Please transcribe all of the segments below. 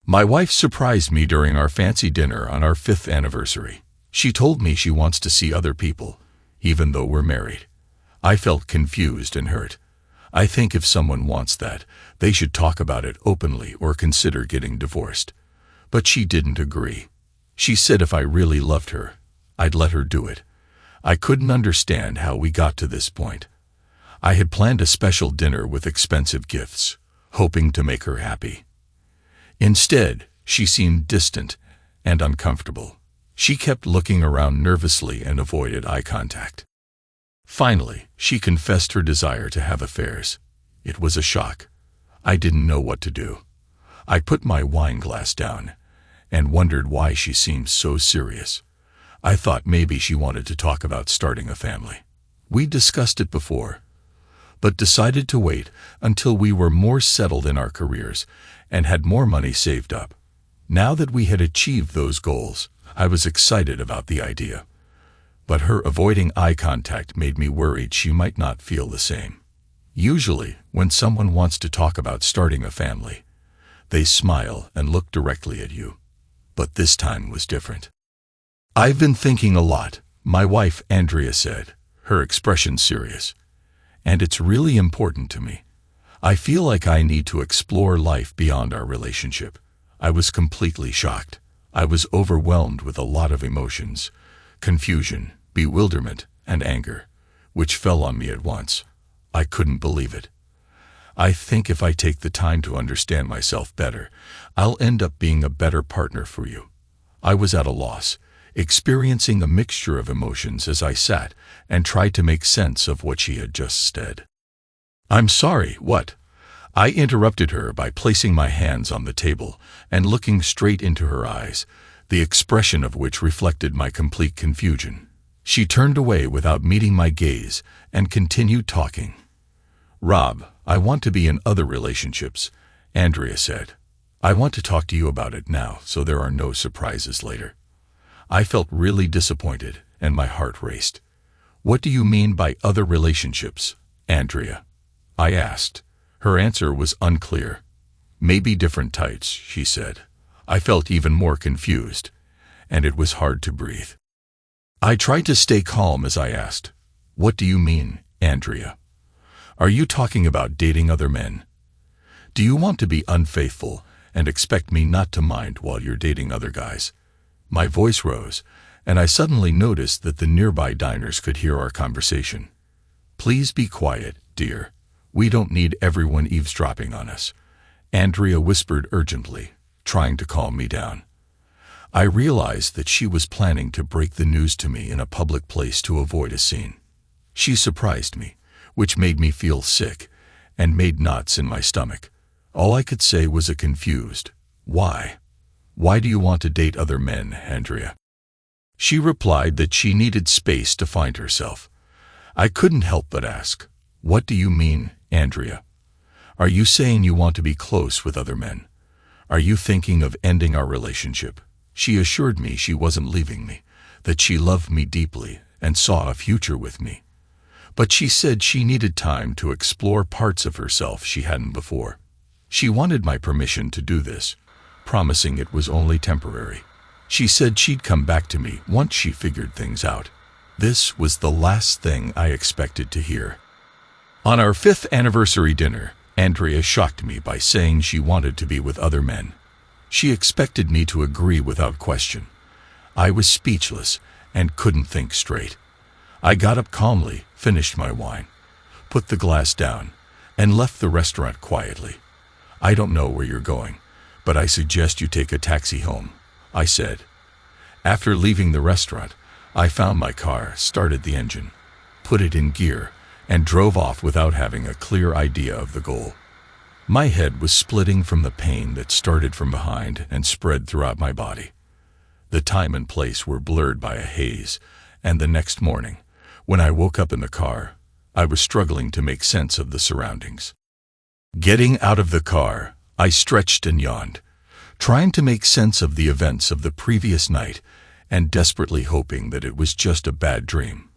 My wife surprised me during our fancy dinner on our 5th anniversary. She told me she wants to see other people, even though we're married. I felt confused and hurt. I think if someone wants that, they should talk about it openly or consider getting divorced. But she didn't agree. She said if I really loved her, I'd let her do it. I couldn't understand how we got to this point. I had planned a special dinner with expensive gifts, hoping to make her happy. Instead, she seemed distant and uncomfortable. She kept looking around nervously and avoided eye contact. Finally, she confessed her desire to have affairs. It was a shock. I didn't know what to do. I put my wine glass down and wondered why she seemed so serious. I thought maybe she wanted to talk about starting a family. We discussed it before, but decided to wait until we were more settled in our careers and had more money saved up. Now that we had achieved those goals, I was excited about the idea. But her avoiding eye contact made me worried she might not feel the same. Usually, when someone wants to talk about starting a family, they smile and look directly at you. But this time was different. "I've been thinking a lot," my wife Andrea said, her expression serious. "And it's really important to me. I feel like I need to explore life beyond our relationship." I was completely shocked. I was overwhelmed with a lot of emotions, confusion, bewilderment, and anger, which fell on me at once. I couldn't believe it. "I think if I take the time to understand myself better, I'll end up being a better partner for you." I was at a loss, experiencing a mixture of emotions as I sat and tried to make sense of what she had just said. "I'm sorry, what?" I interrupted her by placing my hands on the table and looking straight into her eyes, the expression of which reflected my complete confusion. She turned away without meeting my gaze and continued talking. "Rob, I want to be in other relationships," Andrea said. "I want to talk to you about it now so there are no surprises later." I felt really disappointed and my heart raced. "What do you mean by other relationships, Andrea?" I asked. Her answer was unclear. "Maybe different types," she said. I felt even more confused, and it was hard to breathe. I tried to stay calm as I asked, "What do you mean, Andrea? Are you talking about dating other men? Do you want to be unfaithful and expect me not to mind while you're dating other guys?" My voice rose, and I suddenly noticed that the nearby diners could hear our conversation. "Please be quiet, dear. We don't need everyone eavesdropping on us," Andrea whispered urgently, trying to calm me down. I realized that she was planning to break the news to me in a public place to avoid a scene. She surprised me, which made me feel sick and made knots in my stomach. All I could say was a confused, "Why? Why do you want to date other men, Andrea?" She replied that she needed space to find herself. I couldn't help but ask, "What do you mean, Andrea? Are you saying you want to be close with other men? Are you thinking of ending our relationship?" She assured me she wasn't leaving me, that she loved me deeply and saw a future with me. But she said she needed time to explore parts of herself she hadn't before. She wanted my permission to do this, promising it was only temporary. She said she'd come back to me once she figured things out. This was the last thing I expected to hear. On our 5th anniversary dinner, Andrea shocked me by saying she wanted to be with other men. She expected me to agree without question. I was speechless and couldn't think straight. I got up calmly, finished my wine, put the glass down, and left the restaurant quietly. "I don't know where you're going, but I suggest you take a taxi home," I said. After leaving the restaurant, I found my car, started the engine, put it in gear, and drove off without having a clear idea of the goal. My head was splitting from the pain that started from behind and spread throughout my body. The time and place were blurred by a haze, and the next morning, when I woke up in the car, I was struggling to make sense of the surroundings. Getting out of the car, I stretched and yawned, trying to make sense of the events of the previous night and desperately hoping that it was just a bad dream.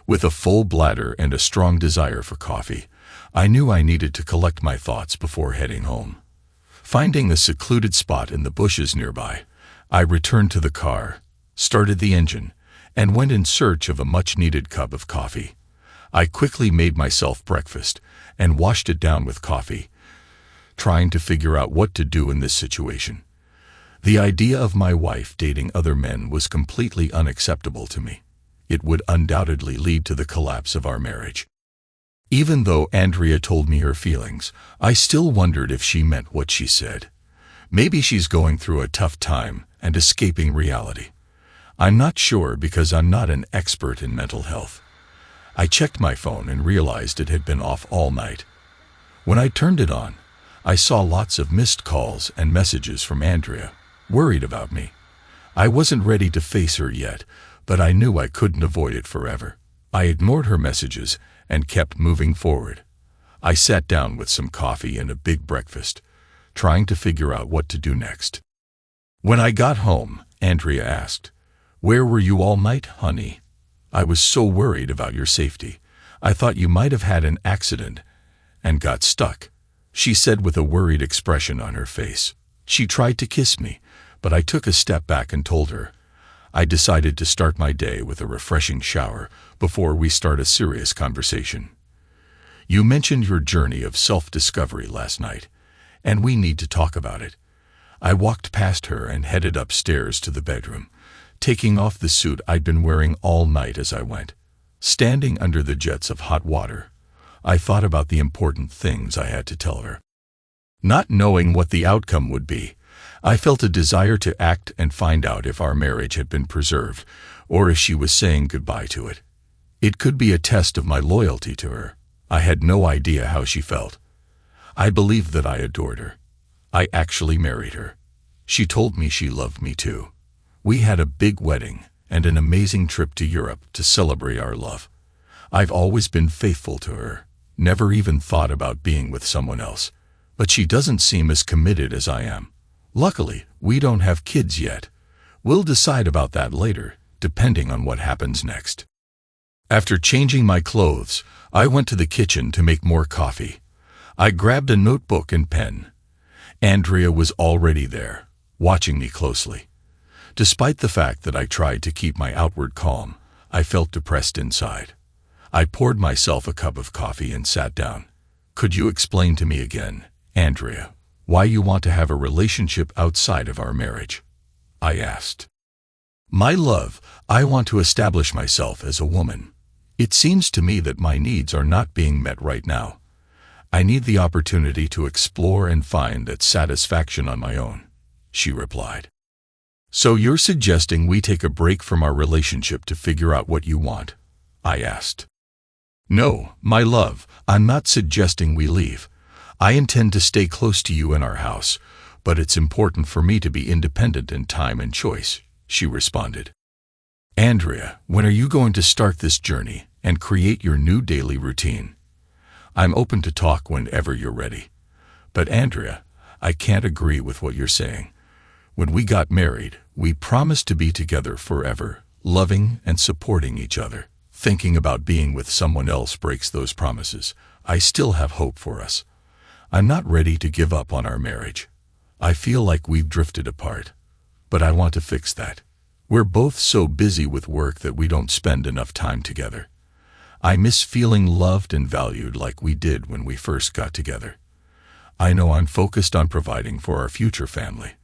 With a full bladder and a strong desire for coffee, I knew I needed to collect my thoughts before heading home. Finding a secluded spot in the bushes nearby, I returned to the car, started the engine, and went in search of a much-needed cup of coffee. I quickly made myself breakfast and washed it down with coffee, trying to figure out what to do in this situation. The idea of my wife dating other men was completely unacceptable to me. It would undoubtedly lead to the collapse of our marriage. Even though Andrea told me her feelings, I still wondered if she meant what she said. Maybe she's going through a tough time and escaping reality. I'm not sure because I'm not an expert in mental health. I checked my phone and realized it had been off all night. When I turned it on, I saw lots of missed calls and messages from Andrea, worried about me. I wasn't ready to face her yet, but I knew I couldn't avoid it forever. I ignored her messages and kept moving forward. I sat down with some coffee and a big breakfast, trying to figure out what to do next. When I got home, Andrea asked, "Where were you all night, honey? I was so worried about your safety. I thought you might have had an accident and got stuck," she said with a worried expression on her face. She tried to kiss me, but I took a step back and told her, "I decided to start my day with a refreshing shower before we start a serious conversation. You mentioned your journey of self-discovery last night, and we need to talk about it." I walked past her and headed upstairs to the bedroom, taking off the suit I'd been wearing all night as I went. Standing under the jets of hot water, I thought about the important things I had to tell her. Not knowing what the outcome would be, I felt a desire to act and find out if our marriage had been preserved, or if she was saying goodbye to it. It could be a test of my loyalty to her. I had no idea how she felt. I believed that I adored her. I actually married her. She told me she loved me too. We had a big wedding and an amazing trip to Europe to celebrate our love. I've always been faithful to her, never even thought about being with someone else. But she doesn't seem as committed as I am. Luckily, we don't have kids yet. We'll decide about that later, depending on what happens next. After changing my clothes, I went to the kitchen to make more coffee. I grabbed a notebook and pen. Andrea was already there, watching me closely. Despite the fact that I tried to keep my outward calm, I felt depressed inside. I poured myself a cup of coffee and sat down. "Could you explain to me again, Andrea, why you want to have a relationship outside of our marriage?" I asked. "My love, I want to establish myself as a woman. It seems to me that my needs are not being met right now. I need the opportunity to explore and find that satisfaction on my own," she replied. "So you're suggesting we take a break from our relationship to figure out what you want?" I asked. "No, my love, I'm not suggesting we leave. I intend to stay close to you in our house, but it's important for me to be independent in time and choice," she responded. "Andrea, when are you going to start this journey and create your new daily routine? I'm open to talk whenever you're ready. But Andrea, I can't agree with what you're saying. When we got married, we promised to be together forever, loving and supporting each other. Thinking about being with someone else breaks those promises. I still have hope for us. I'm not ready to give up on our marriage. I feel like we've drifted apart, but I want to fix that. We're both so busy with work that we don't spend enough time together. I miss feeling loved and valued like we did when we first got together. I know I'm focused on providing for our future family,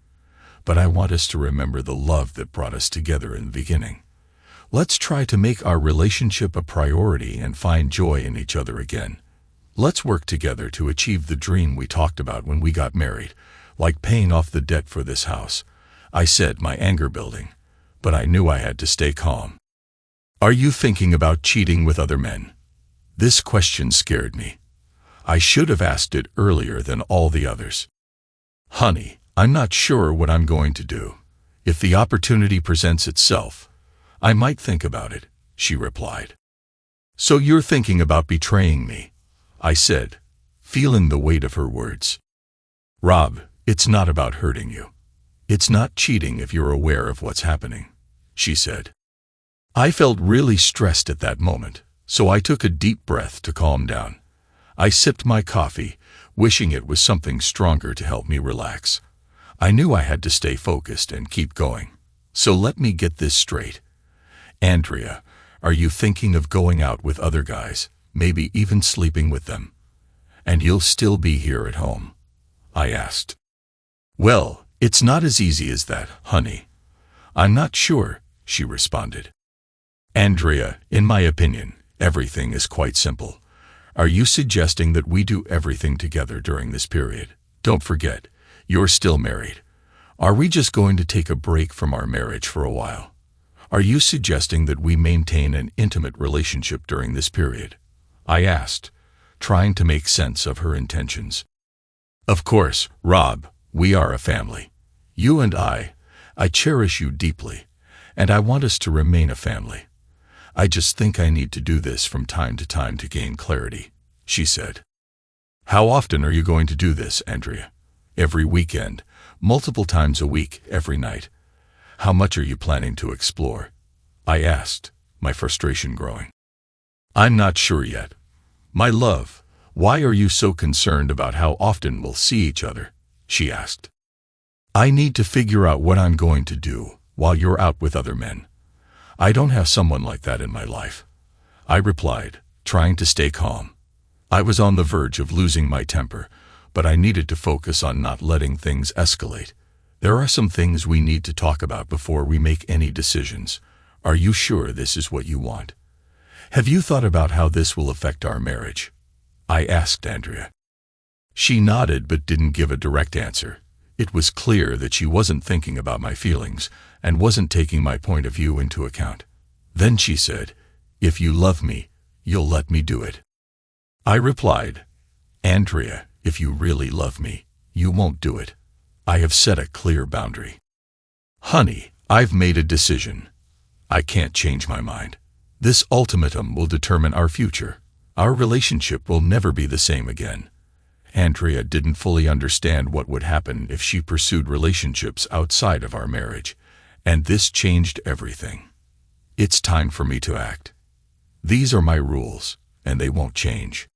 but I want us to remember the love that brought us together in the beginning. Let's try to make our relationship a priority and find joy in each other again. Let's work together to achieve the dream we talked about when we got married, like paying off the debt for this house," I said, my anger building, but I knew I had to stay calm. "Are you thinking about cheating with other men?" This question scared me. I should have asked it earlier than all the others. "Honey, I'm not sure what I'm going to do. If the opportunity presents itself, I might think about it," she replied. "So you're thinking about betraying me?" I said, feeling the weight of her words. "Rob, it's not about hurting you. It's not cheating if you're aware of what's happening," she said. I felt really stressed at that moment, so I took a deep breath to calm down. I sipped my coffee, wishing it was something stronger to help me relax. I knew I had to stay focused and keep going. So let me get this straight. Andrea, are you thinking of going out with other guys, maybe even sleeping with them? And you'll still be here at home? I asked. Well, it's not as easy as that, honey. I'm not sure, she responded. Andrea, in my opinion, everything is quite simple. Are you suggesting that we do everything together during this period? Don't forget, you're still married. Are we just going to take a break from our marriage for a while? Are you suggesting that we maintain an intimate relationship during this period? I asked, trying to make sense of her intentions. Of course, Rob, we are a family. You and I cherish you deeply, and I want us to remain a family. I just think I need to do this from time to time to gain clarity, she said. How often are you going to do this, Andrea? Every weekend, multiple times a week, every night. How much are you planning to explore? I asked, my frustration growing. I'm not sure yet. My love, why are you so concerned about how often we'll see each other? She asked. I need to figure out what I'm going to do while you're out with other men. I don't have someone like that in my life, I replied, trying to stay calm. I was on the verge of losing my temper, but I needed to focus on not letting things escalate. There are some things we need to talk about before we make any decisions. Are you sure this is what you want? Have you thought about how this will affect our marriage? I asked Andrea. She nodded but didn't give a direct answer. It was clear that she wasn't thinking about my feelings and wasn't taking my point of view into account. Then she said, if you love me, you'll let me do it. I replied, Andrea, if you really love me, you won't do it. I have set a clear boundary. Honey, I've made a decision. I can't change my mind. This ultimatum will determine our future. Our relationship will never be the same again. Andrea didn't fully understand what would happen if she pursued relationships outside of our marriage, and this changed everything. It's time for me to act. These are my rules, and they won't change.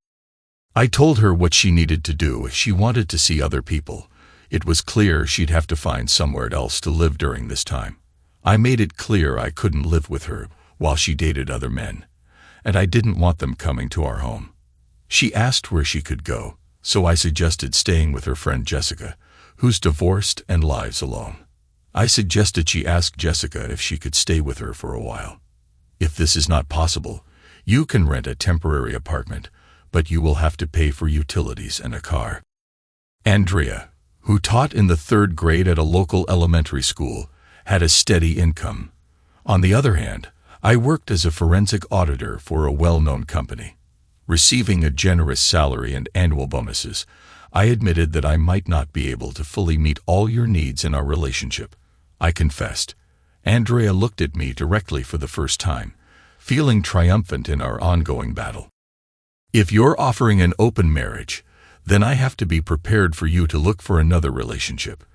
I told her what she needed to do if she wanted to see other people. It was clear she'd have to find somewhere else to live during this time. I made it clear I couldn't live with her while she dated other men, and I didn't want them coming to our home. She asked where she could go, so I suggested staying with her friend Jessica, who's divorced and lives alone. I suggested she ask Jessica if she could stay with her for a while. If this is not possible, you can rent a temporary apartment, but you will have to pay for utilities and a car. Andrea, who taught in the 3rd grade at a local elementary school, had a steady income. On the other hand, I worked as a forensic auditor for a well-known company. Receiving a generous salary and annual bonuses, I admitted that I might not be able to fully meet all your needs in our relationship. I confessed. Andrea looked at me directly for the first time, feeling triumphant in our ongoing battle. If you're offering an open marriage, then I have to be prepared for you to look for another relationship.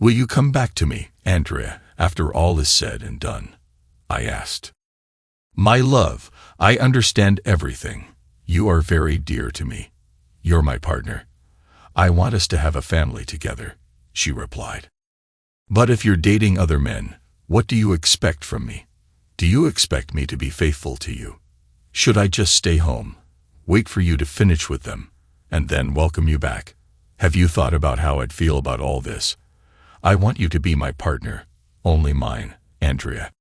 Will you come back to me, Andrea, after all is said and done? I asked. My love, I understand everything. You are very dear to me. You're my partner. I want us to have a family together, she replied. But if you're dating other men, what do you expect from me? Do you expect me to be faithful to you? Should I just stay home, wait for you to finish with them, and then welcome you back? Have you thought about how I'd feel about all this? I want you to be my partner, only mine, Andrea.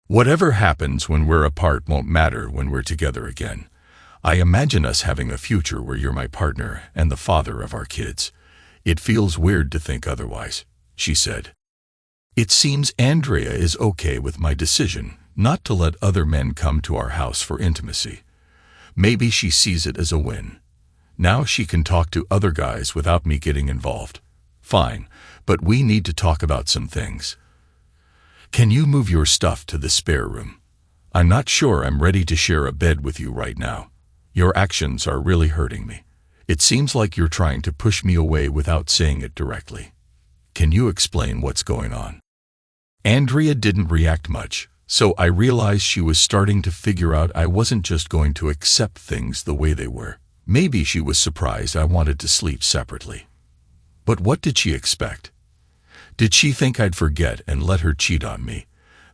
Whatever happens when we're apart won't matter when we're together again. I imagine us having a future where you're my partner and the father of our kids. It feels weird to think otherwise, she said. It seems Andrea is okay with my decision not to let other men come to our house for intimacy. Maybe she sees it as a win. Now she can talk to other guys without me getting involved. Fine, but we need to talk about some things. Can you move your stuff to the spare room? I'm not sure I'm ready to share a bed with you right now. Your actions are really hurting me. It seems like you're trying to push me away without saying it directly. Can you explain what's going on? Andrea didn't react much, so I realized she was starting to figure out I wasn't just going to accept things the way they were. Maybe she was surprised I wanted to sleep separately. But what did she expect? Did she think I'd forget and let her cheat on me,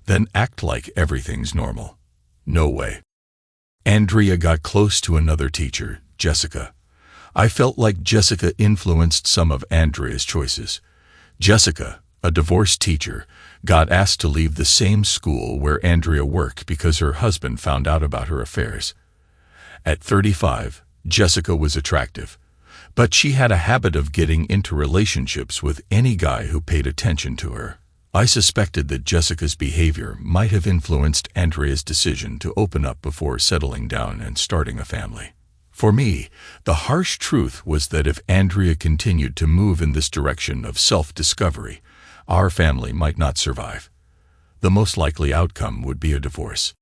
then act like everything's normal? No way. Andrea got close to another teacher, Jessica. I felt like Jessica influenced some of Andrea's choices. Jessica, a divorced teacher, got asked to leave the same school where Andrea worked because her husband found out about her affairs. At 35, Jessica was attractive, but she had a habit of getting into relationships with any guy who paid attention to her. I suspected that Jessica's behavior might have influenced Andrea's decision to open up before settling down and starting a family. For me, the harsh truth was that if Andrea continued to move in this direction of self-discovery, our family might not survive. The most likely outcome would be a divorce.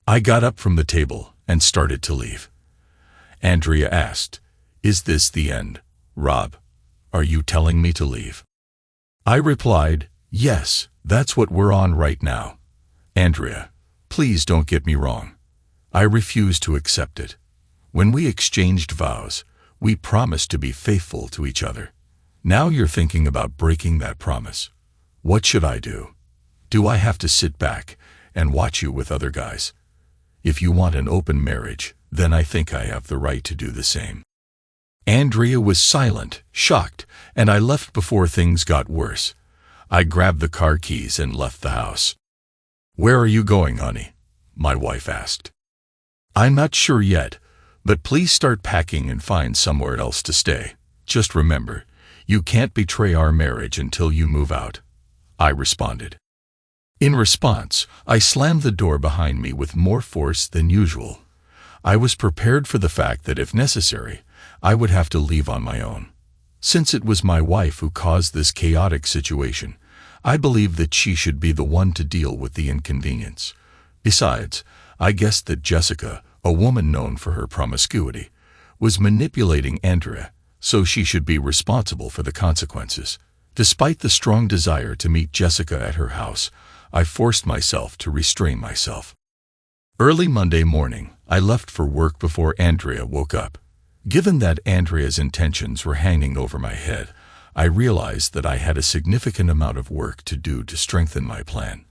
I got up from the table and started to leave. Andrea asked, "Is this the end, Rob? Are you telling me to leave?" I replied, "Yes, that's what we're on right now." Andrea, please don't get me wrong. I refuse to accept it. When we exchanged vows, we promised to be faithful to each other. Now you're thinking about breaking that promise. What should I do? Do I have to sit back and watch you with other guys? If you want an open marriage, then I think I have the right to do the same. Andrea was silent, shocked, and I left before things got worse. I grabbed the car keys and left the house. "Where are you going, honey?" my wife asked. "I'm not sure yet, but please start packing and find somewhere else to stay. Just remember, you can't betray our marriage until you move out," I responded. In response, I slammed the door behind me with more force than usual. I was prepared for the fact that if necessary, I would have to leave on my own. Since it was my wife who caused this chaotic situation, I believed that she should be the one to deal with the inconvenience. Besides, I guessed that Jessica, a woman known for her promiscuity, was manipulating Andrea, so she should be responsible for the consequences. Despite the strong desire to meet Jessica at her house, I forced myself to restrain myself. Early Monday morning, I left for work before Andrea woke up. Given that Andrea's intentions were hanging over my head, I realized that I had a significant amount of work to do to strengthen my plan.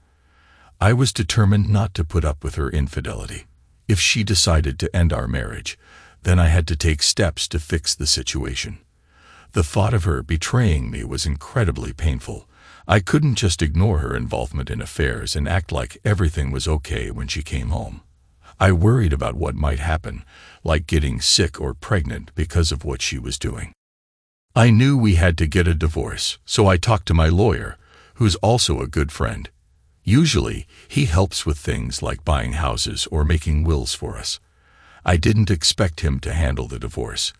I was determined not to put up with her infidelity. If she decided to end our marriage, then I had to take steps to fix the situation. The thought of her betraying me was incredibly painful. I couldn't just ignore her involvement in affairs and act like everything was okay when she came home. I worried about what might happen, like getting sick or pregnant because of what she was doing. I knew we had to get a divorce, so I talked to my lawyer, who's also a good friend. Usually, he helps with things like buying houses or making wills for us. I didn't expect him to handle the divorce,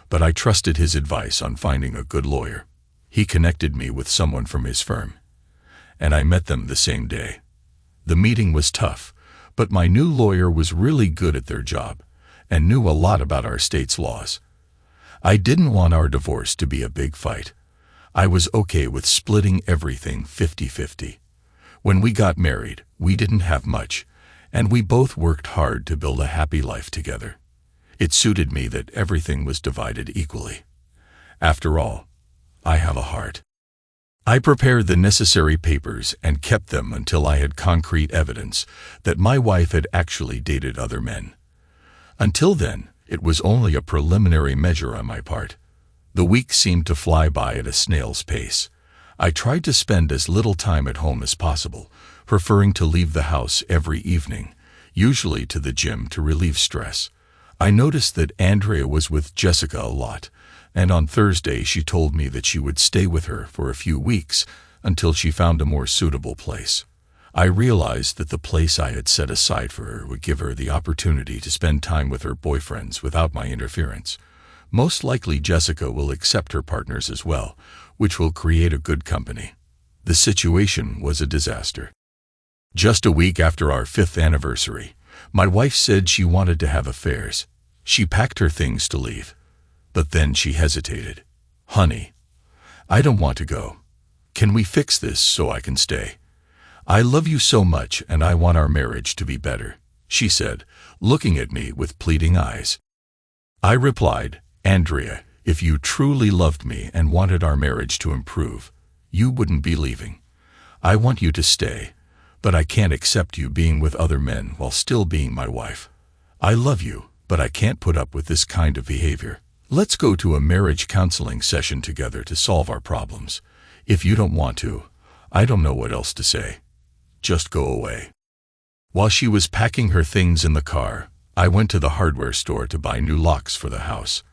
but I trusted his advice on finding a good lawyer. He connected me with someone from his firm, and I met them the same day. The meeting was tough, but my new lawyer was really good at their job and knew a lot about our state's laws. I didn't want our divorce to be a big fight. I was okay with splitting everything 50-50. When we got married, we didn't have much, and we both worked hard to build a happy life together. It suited me that everything was divided equally. After all, I have a heart. I prepared the necessary papers and kept them until I had concrete evidence that my wife had actually dated other men. Until then, it was only a preliminary measure on my part. The weeks seemed to fly by at a snail's pace. I tried to spend as little time at home as possible, preferring to leave the house every evening, usually to the gym to relieve stress. I noticed that Andrea was with Jessica a lot, and on Thursday she told me that she would stay with her for a few weeks until she found a more suitable place. I realized that the place I had set aside for her would give her the opportunity to spend time with her boyfriends without my interference. Most likely Jessica will accept her partners as well, which will create a good company. The situation was a disaster. Just a week after our 5th anniversary, my wife said she wanted to have affairs. She packed her things to leave. But then she hesitated. "Honey, I don't want to go. Can we fix this so I can stay? I love you so much and I want our marriage to be better," she said, looking at me with pleading eyes. I replied, Andrea, if you truly loved me and wanted our marriage to improve, you wouldn't be leaving. I want you to stay, but I can't accept you being with other men while still being my wife. I love you, but I can't put up with this kind of behavior. Let's go to a marriage counseling session together to solve our problems. If you don't want to, I don't know what else to say. Just go away. While she was packing her things in the car, I went to the hardware store to buy new locks for the house.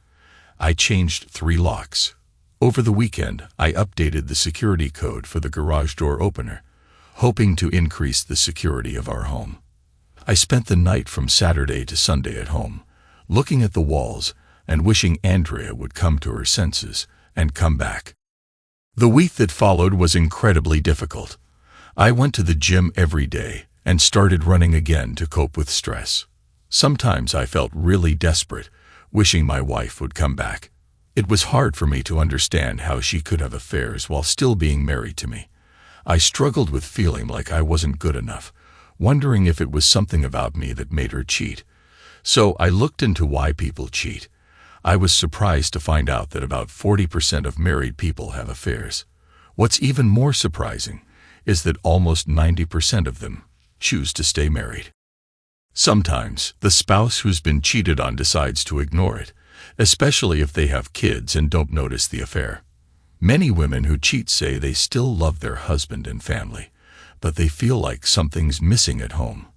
I changed 3 locks. Over the weekend, I updated the security code for the garage door opener, hoping to increase the security of our home. I spent the night from Saturday to Sunday at home, looking at the walls and wishing Andrea would come to her senses and come back. The week that followed was incredibly difficult. I went to the gym every day and started running again to cope with stress. Sometimes I felt really desperate, wishing my wife would come back. It was hard for me to understand how she could have affairs while still being married to me. I struggled with feeling like I wasn't good enough, wondering if it was something about me that made her cheat. So I looked into why people cheat. I was surprised to find out that about 40% of married people have affairs. What's even more surprising is that almost 90% of them choose to stay married. Sometimes, the spouse who's been cheated on decides to ignore it, especially if they have kids and don't notice the affair. Many women who cheat say they still love their husband and family, but they feel like something's missing at home.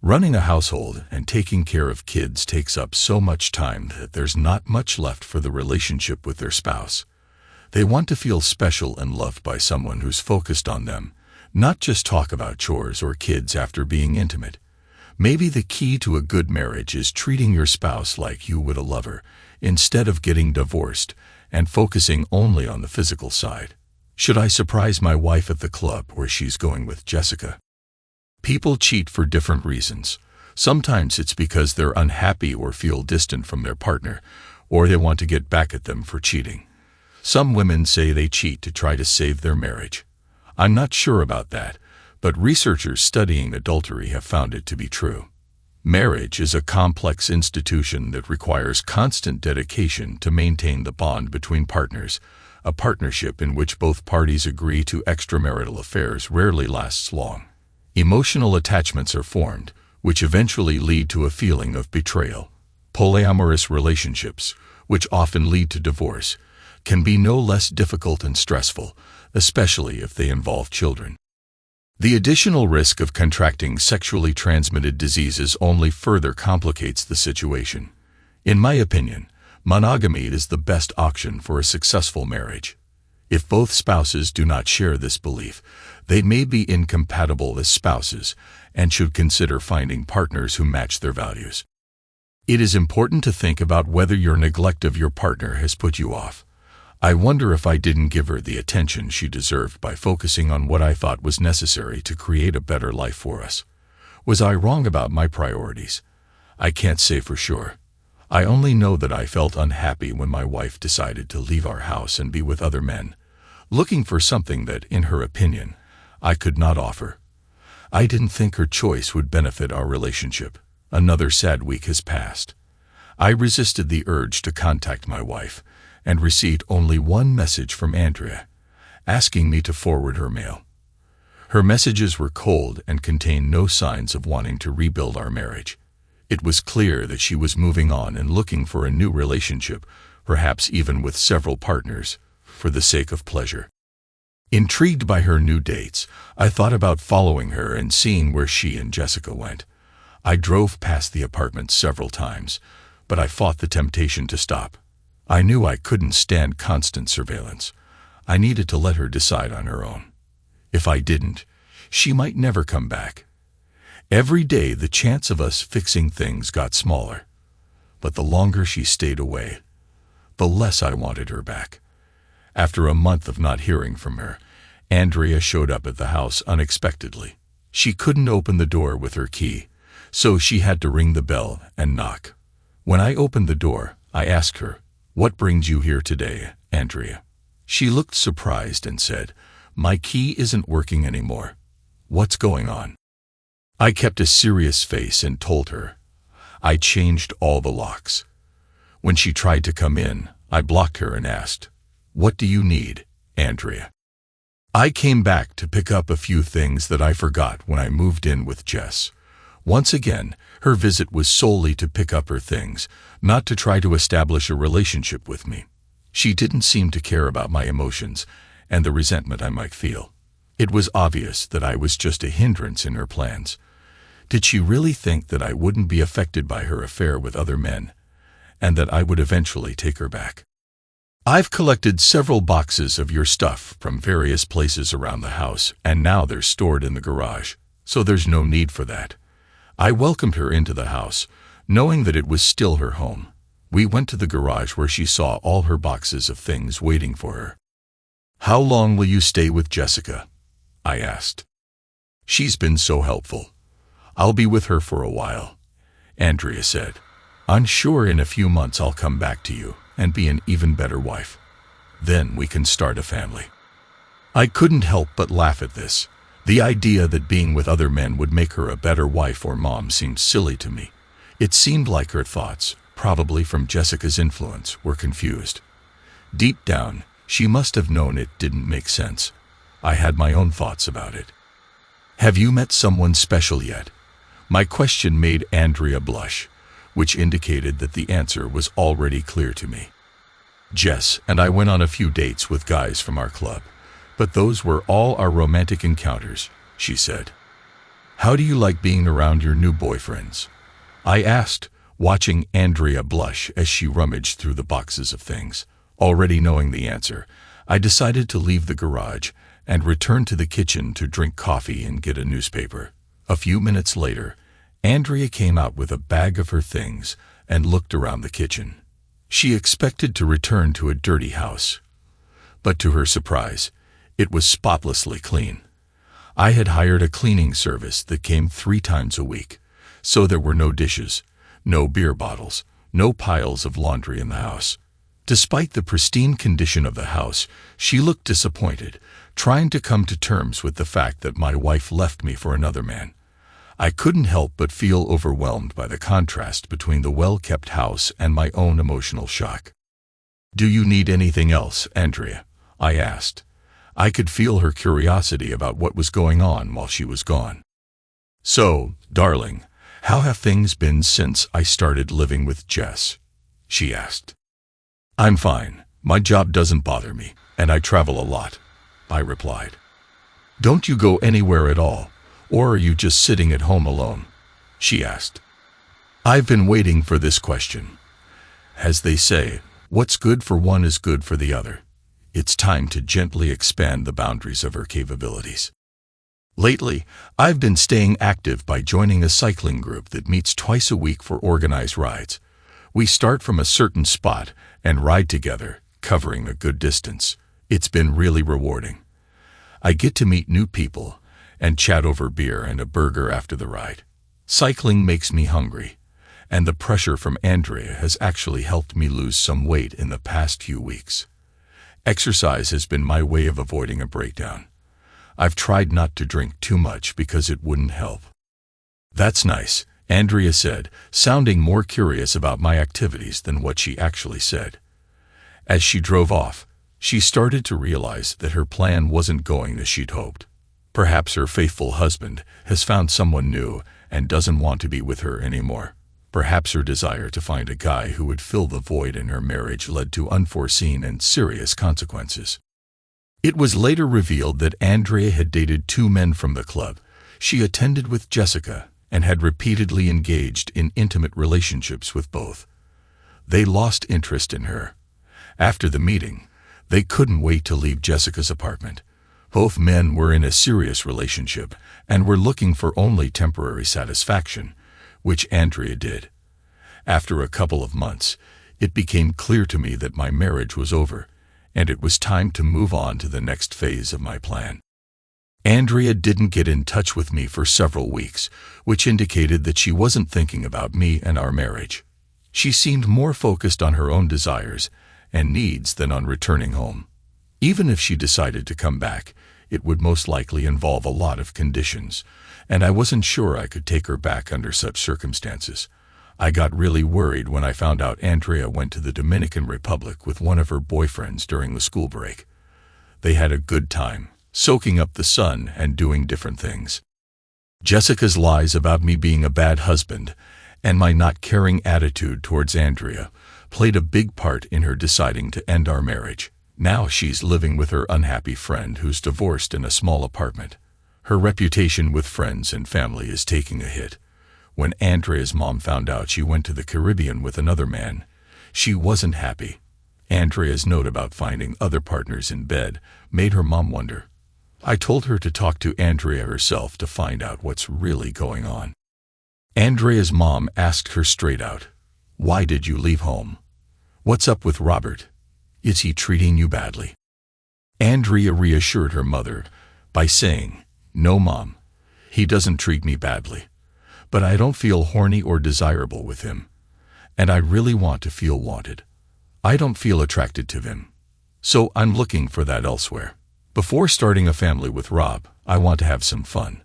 Running a household and taking care of kids takes up so much time that there's not much left for the relationship with their spouse. They want to feel special and loved by someone who's focused on them, not just talk about chores or kids after being intimate. Maybe the key to a good marriage is treating your spouse like you would a lover, instead of getting divorced and focusing only on the physical side. Should I surprise my wife at the club where she's going with Jessica? People cheat for different reasons. Sometimes it's because they're unhappy or feel distant from their partner, or they want to get back at them for cheating. Some women say they cheat to try to save their marriage. I'm not sure about that, but researchers studying adultery have found it to be true. Marriage is a complex institution that requires constant dedication to maintain the bond between partners. A partnership in which both parties agree to extramarital affairs rarely lasts long. Emotional attachments are formed, which eventually lead to a feeling of betrayal. Polyamorous relationships, which often lead to divorce, can be no less difficult and stressful, especially if they involve children. The additional risk of contracting sexually transmitted diseases only further complicates the situation. In my opinion, monogamy is the best option for a successful marriage. If both spouses do not share this belief, they may be incompatible as spouses and should consider finding partners who match their values. It is important to think about whether your neglect of your partner has put you off. I wonder if I didn't give her the attention she deserved by focusing on what I thought was necessary to create a better life for us. Was I wrong about my priorities? I can't say for sure. I only know that I felt unhappy when my wife decided to leave our house and be with other men, looking for something that, in her opinion, I could not offer. I didn't think her choice would benefit our relationship. Another sad week has passed. I resisted the urge to contact my wife and received only one message from Andrea, asking me to forward her mail. Her messages were cold and contained no signs of wanting to rebuild our marriage. It was clear that she was moving on and looking for a new relationship, perhaps even with several partners, for the sake of pleasure. Intrigued by her new dates, I thought about following her and seeing where she and Jessica went. I drove past the apartment several times, but I fought the temptation to stop. I knew I couldn't stand constant surveillance. I needed to let her decide on her own. If I didn't, she might never come back. Every day the chance of us fixing things got smaller, but the longer she stayed away, the less I wanted her back. After a month of not hearing from her, Andrea showed up at the house unexpectedly. She couldn't open the door with her key, so she had to ring the bell and knock. When I opened the door, I asked her, "What brings you here today, Andrea?" She looked surprised and said, "My key isn't working anymore. What's going on?" I kept a serious face and told her, "I changed all the locks." When she tried to come in, I blocked her and asked, "What do you need, Andrea?" I came back to pick up a few things that I forgot when I moved in with Jess. Once again, her visit was solely to pick up her things, not to try to establish a relationship with me. She didn't seem to care about my emotions and the resentment I might feel. It was obvious that I was just a hindrance in her plans. Did she really think that I wouldn't be affected by her affair with other men, and that I would eventually take her back? "I've collected several boxes of your stuff from various places around the house, and now they're stored in the garage, so there's no need for that." I welcomed her into the house, knowing that it was still her home. We went to the garage where she saw all her boxes of things waiting for her. "How long will you stay with Jessica?" I asked. "She's been so helpful. I'll be with her for a while," Andrea said. "I'm sure in a few months I'll come back to you and be an even better wife. Then we can start a family." I couldn't help but laugh at this. The idea that being with other men would make her a better wife or mom seemed silly to me. It seemed like her thoughts, probably from Jessica's influence, were confused. Deep down, she must have known it didn't make sense. I had my own thoughts about it. "Have you met someone special yet?" My question made Andrea blush, which indicated that the answer was already clear to me. "Jess and I went on a few dates with guys from our club, but those were all our romantic encounters," she said. "How do you like being around your new boyfriends?" I asked, watching Andrea blush as she rummaged through the boxes of things. Already knowing the answer, I decided to leave the garage and return to the kitchen to drink coffee and get a newspaper. A few minutes later, Andrea came out with a bag of her things and looked around the kitchen. She expected to return to a dirty house, but to her surprise, it was spotlessly clean. I had hired a cleaning service that came 3 times a week, so there were no dishes, no beer bottles, no piles of laundry in the house. Despite the pristine condition of the house, she looked disappointed, trying to come to terms with the fact that my wife left me for another man. I couldn't help but feel overwhelmed by the contrast between the well-kept house and my own emotional shock. "Do you need anything else, Andrea?" I asked. I could feel her curiosity about what was going on while she was gone. "So, darling, how have things been since I started living with Jess?" she asked. "I'm fine. My job doesn't bother me, and I travel a lot," I replied. "Don't you go anywhere at all, or are you just sitting at home alone?" she asked. I've been waiting for this question. As they say, what's good for one is good for the other. It's time to gently expand the boundaries of her capabilities. Lately, I've been staying active by joining a cycling group that meets twice a week for organized rides. We start from a certain spot and ride together, covering a good distance. It's been really rewarding. I get to meet new people and chat over beer and a burger after the ride. Cycling makes me hungry, and the pressure from Andrea has actually helped me lose some weight in the past few weeks. Exercise has been my way of avoiding a breakdown. I've tried not to drink too much because it wouldn't help. "That's nice," Andrea said, sounding more curious about my activities than what she actually said. As she drove off, she started to realize that her plan wasn't going as she'd hoped. Perhaps her faithful husband has found someone new and doesn't want to be with her anymore. Perhaps her desire to find a guy who would fill the void in her marriage led to unforeseen and serious consequences. It was later revealed that Andrea had dated 2 men from the club she attended with Jessica and had repeatedly engaged in intimate relationships with both. They lost interest in her. After the meeting, they couldn't wait to leave Jessica's apartment. Both men were in a serious relationship and were looking for only temporary satisfaction, which Andrea did. After a couple of months, it became clear to me that my marriage was over, and it was time to move on to the next phase of my plan. Andrea didn't get in touch with me for several weeks, which indicated that she wasn't thinking about me and our marriage. She seemed more focused on her own desires and needs than on returning home. Even if she decided to come back, it would most likely involve a lot of conditions, and I wasn't sure I could take her back under such circumstances. I got really worried when I found out Andrea went to the Dominican Republic with one of her boyfriends during the school break. They had a good time, soaking up the sun and doing different things. Jessica's lies about me being a bad husband and my not caring attitude towards Andrea played a big part in her deciding to end our marriage. Now she's living with her unhappy friend who's divorced in a small apartment. Her reputation with friends and family is taking a hit. When Andrea's mom found out she went to the Caribbean with another man, she wasn't happy. Andrea's note about finding other partners in bed made her mom wonder. I told her to talk to Andrea herself to find out what's really going on. Andrea's mom asked her straight out, "Why did you leave home? What's up with Robert? Is he treating you badly?" Andrea reassured her mother by saying, "No, Mom, he doesn't treat me badly, but I don't feel horny or desirable with him, and I really want to feel wanted. I don't feel attracted to him, so I'm looking for that elsewhere. Before starting a family with Rob, I want to have some fun.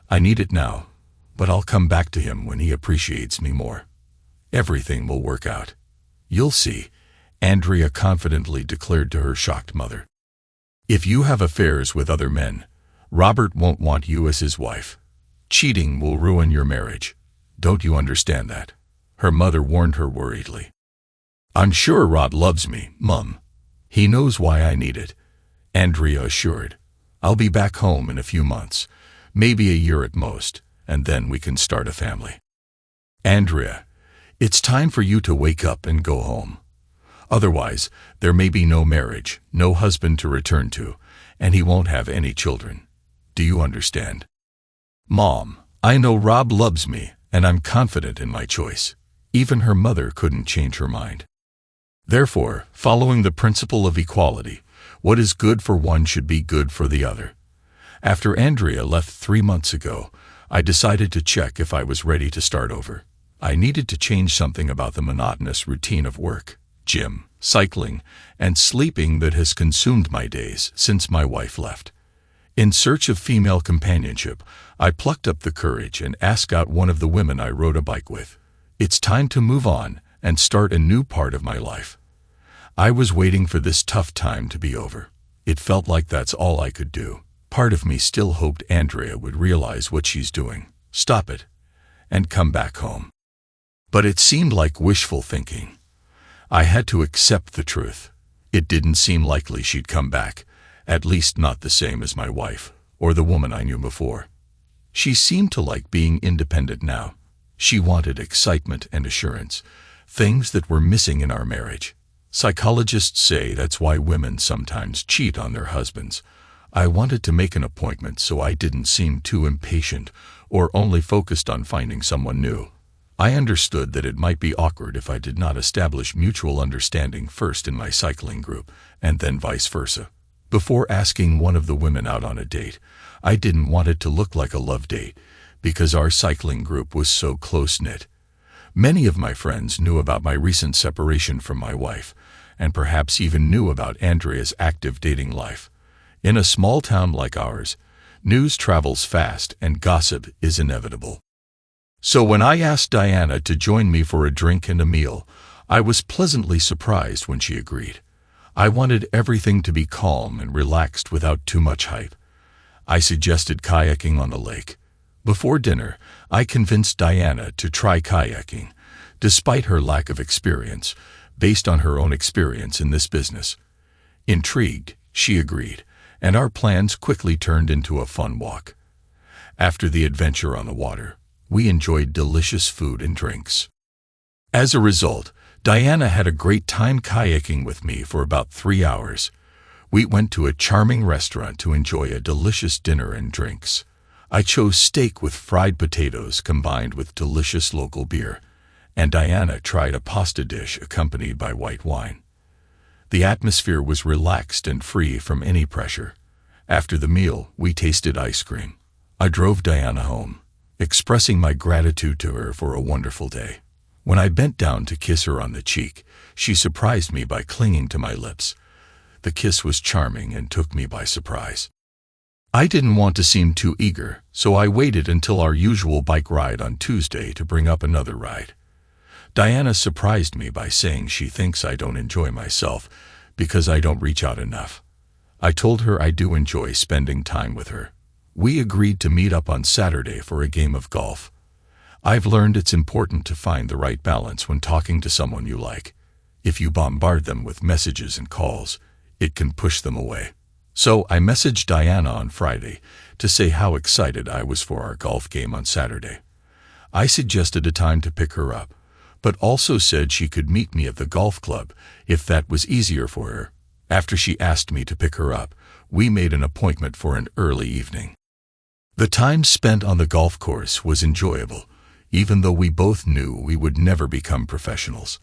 I need it now, but I'll come back to him when he appreciates me more. Everything will work out. You'll see," Andrea confidently declared to her shocked mother. "If you have affairs with other men, Robert won't want you as his wife. Cheating will ruin your marriage. Don't you understand that?" her mother warned her worriedly. "I'm sure Rob loves me, Mum. He knows why I need it," Andrea assured. "I'll be back home in a few months, maybe a year at most, and then we can start a family." "Andrea, it's time for you to wake up and go home. Otherwise, there may be no marriage, no husband to return to, and he won't have any children. Do you understand?" "Mom, I know Rob loves me, and I'm confident in my choice." Even her mother couldn't change her mind. Therefore, following the principle of equality, what is good for one should be good for the other. After Andrea left 3 months ago, I decided to check if I was ready to start over. I needed to change something about the monotonous routine of work, gym, cycling, and sleeping that has consumed my days since my wife left. In search of female companionship, I plucked up the courage and asked out one of the women I rode a bike with. It's time to move on and start a new part of my life. I was waiting for this tough time to be over. It felt like that's all I could do. Part of me still hoped Andrea would realize what she's doing, stop it, and come back home. But it seemed like wishful thinking. I had to accept the truth. It didn't seem likely she'd come back, at least not the same as my wife, or the woman I knew before. She seemed to like being independent now. She wanted excitement and assurance, things that were missing in our marriage. Psychologists say that's why women sometimes cheat on their husbands. I wanted to make an appointment so I didn't seem too impatient or only focused on finding someone new. I understood that it might be awkward if I did not establish mutual understanding first in my cycling group, and then vice versa. Before asking one of the women out on a date, I didn't want it to look like a love date, because our cycling group was so close-knit. Many of my friends knew about my recent separation from my wife, and perhaps even knew about Andrea's active dating life. In a small town like ours, news travels fast and gossip is inevitable. So when I asked Diana to join me for a drink and a meal, I was pleasantly surprised when she agreed. I wanted everything to be calm and relaxed without too much hype. I suggested kayaking on the lake. Before dinner, I convinced Diana to try kayaking, despite her lack of experience, based on her own experience in this business. Intrigued, she agreed, and our plans quickly turned into a fun walk. After the adventure on the water, we enjoyed delicious food and drinks. As a result, Diana had a great time kayaking with me for about 3 hours. We went to a charming restaurant to enjoy a delicious dinner and drinks. I chose steak with fried potatoes combined with delicious local beer, and Diana tried a pasta dish accompanied by white wine. The atmosphere was relaxed and free from any pressure. After the meal, we tasted ice cream. I drove Diana home, expressing my gratitude to her for a wonderful day. When I bent down to kiss her on the cheek, she surprised me by clinging to my lips. The kiss was charming and took me by surprise. I didn't want to seem too eager, so I waited until our usual bike ride on Tuesday to bring up another ride. Diana surprised me by saying she thinks I don't enjoy myself because I don't reach out enough. I told her I do enjoy spending time with her. We agreed to meet up on Saturday for a game of golf. I've learned it's important to find the right balance when talking to someone you like. If you bombard them with messages and calls, it can push them away. So I messaged Diana on Friday to say how excited I was for our golf game on Saturday. I suggested a time to pick her up, but also said she could meet me at the golf club if that was easier for her. After she asked me to pick her up, we made an appointment for an early evening. The time spent on the golf course was enjoyable, even though we both knew we would never become professionals.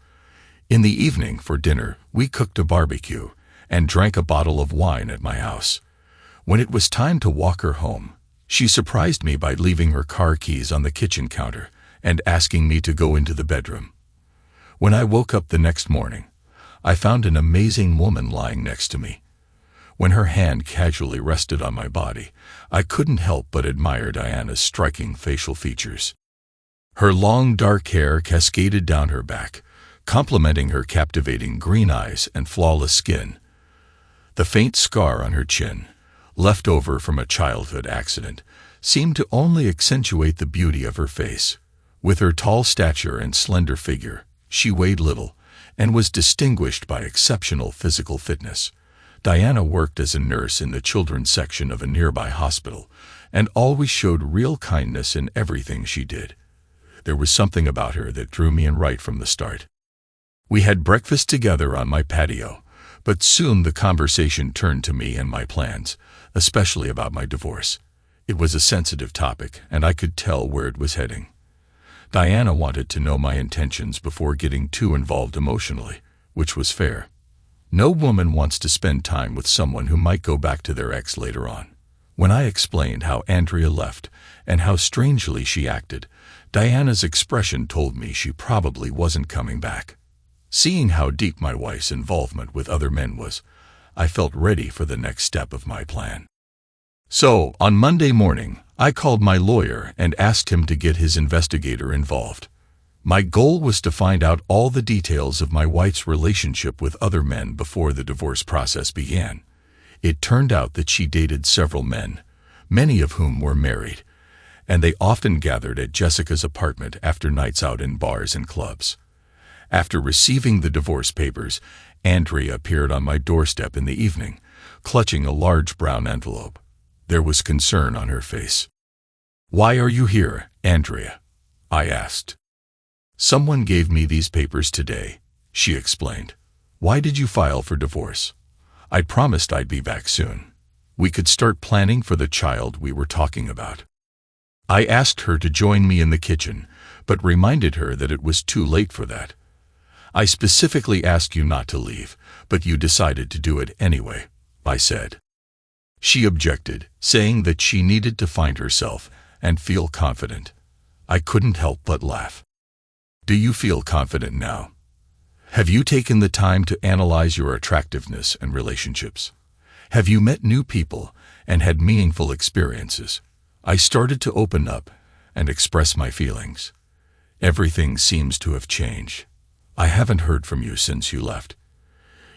In the evening, for dinner, we cooked a barbecue and drank a bottle of wine at my house. When it was time to walk her home, she surprised me by leaving her car keys on the kitchen counter and asking me to go into the bedroom. When I woke up the next morning, I found an amazing woman lying next to me. When her hand casually rested on my body, I couldn't help but admire Diana's striking facial features. Her long dark hair cascaded down her back, complementing her captivating green eyes and flawless skin. The faint scar on her chin, left over from a childhood accident, seemed to only accentuate the beauty of her face. With her tall stature and slender figure, she weighed little and was distinguished by exceptional physical fitness. Diana worked as a nurse in the children's section of a nearby hospital and always showed real kindness in everything she did. There was something about her that drew me in right from the start. We had breakfast together on my patio, but soon the conversation turned to me and my plans, especially about my divorce. It was a sensitive topic, and I could tell where it was heading. Diana wanted to know my intentions before getting too involved emotionally, which was fair. No woman wants to spend time with someone who might go back to their ex later on. When I explained how Andrea left and how strangely she acted, Diana's expression told me she probably wasn't coming back. Seeing how deep my wife's involvement with other men was, I felt ready for the next step of my plan. So, on Monday morning, I called my lawyer and asked him to get his investigator involved. My goal was to find out all the details of my wife's relationship with other men before the divorce process began. It turned out that she dated several men, many of whom were married, and they often gathered at Jessica's apartment after nights out in bars and clubs. After receiving the divorce papers, Andrea appeared on my doorstep in the evening, clutching a large brown envelope. There was concern on her face. "Why are you here, Andrea?" I asked. "Someone gave me these papers today," she explained. "Why did you file for divorce?" I promised I'd be back soon. We could start planning for the child we were talking about. I asked her to join me in the kitchen, but reminded her that it was too late for that. "I specifically asked you not to leave, but you decided to do it anyway," I said. She objected, saying that she needed to find herself and feel confident. I couldn't help but laugh. "Do you feel confident now? Have you taken the time to analyze your attractiveness and relationships? Have you met new people and had meaningful experiences?" I started to open up and express my feelings. "Everything seems to have changed. I haven't heard from you since you left.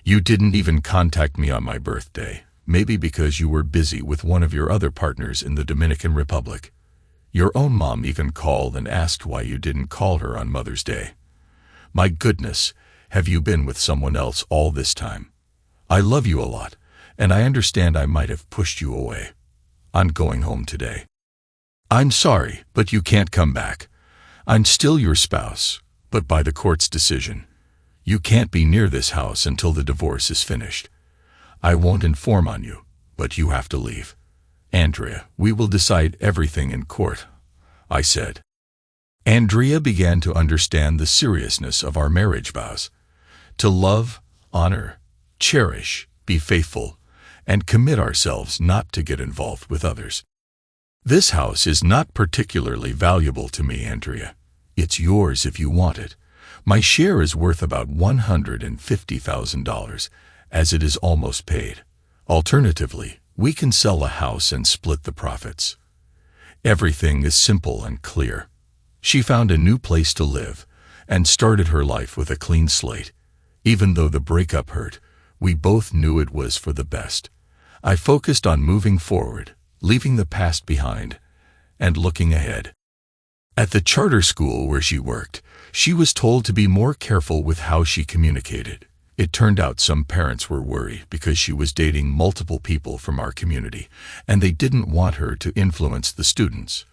You didn't even contact me on my birthday, maybe because you were busy with one of your other partners in the Dominican Republic. Your own mom even called and asked why you didn't call her on Mother's Day. My goodness, have you been with someone else all this time? I love you a lot, and I understand I might have pushed you away. I'm going home today. I'm sorry, but you can't come back. I'm still your spouse, but by the court's decision, you can't be near this house until the divorce is finished. I won't inform on you, but you have to leave. Andrea, we will decide everything in court," I said. Andrea began to understand the seriousness of our marriage vows: to love, honor, cherish, be faithful, and commit ourselves not to get involved with others. "This house is not particularly valuable to me, Andrea. It's yours if you want it. My share is worth about $150,000, as it is almost paid. Alternatively, we can sell the house and split the profits." Everything is simple and clear. She found a new place to live, and started her life with a clean slate. Even though the breakup hurt, we both knew it was for the best. I focused on moving forward, leaving the past behind, and looking ahead. At the charter school where she worked, she was told to be more careful with how she communicated. It turned out some parents were worried because she was dating multiple people from our community, and they didn't want her to influence the students.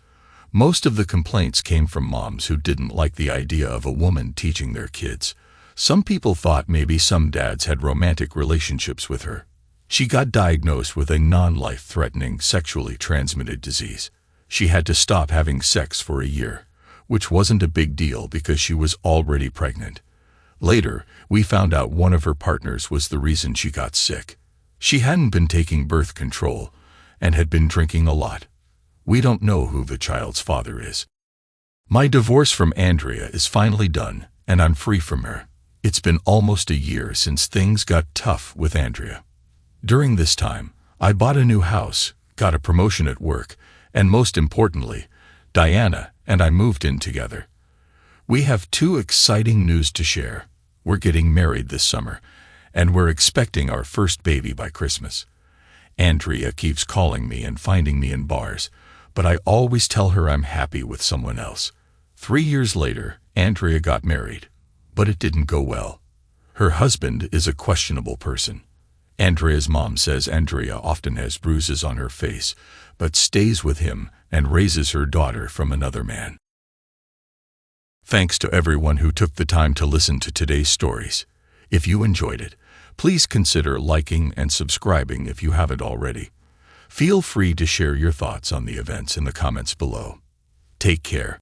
Most of the complaints came from moms who didn't like the idea of a woman teaching their kids. Some people thought maybe some dads had romantic relationships with her. She got diagnosed with a non-life-threatening sexually transmitted disease. She had to stop having sex for a year, which wasn't a big deal because she was already pregnant. Later, we found out one of her partners was the reason she got sick. She hadn't been taking birth control and had been drinking a lot. We don't know who the child's father is. My divorce from Andrea is finally done, and I'm free from her. It's been almost a year since things got tough with Andrea. During this time, I bought a new house, got a promotion at work, and most importantly, Diana and I moved in together. We have 2 exciting news to share. We're getting married this summer, and we're expecting our first baby by Christmas. Andrea keeps calling me and finding me in bars, but I always tell her I'm happy with someone else. 3 years later, Andrea got married, but it didn't go well. Her husband is a questionable person. Andrea's mom says Andrea often has bruises on her face, but stays with him and raises her daughter from another man. Thanks to everyone who took the time to listen to today's stories. If you enjoyed it, please consider liking and subscribing if you haven't already. Feel free to share your thoughts on the events in the comments below. Take care.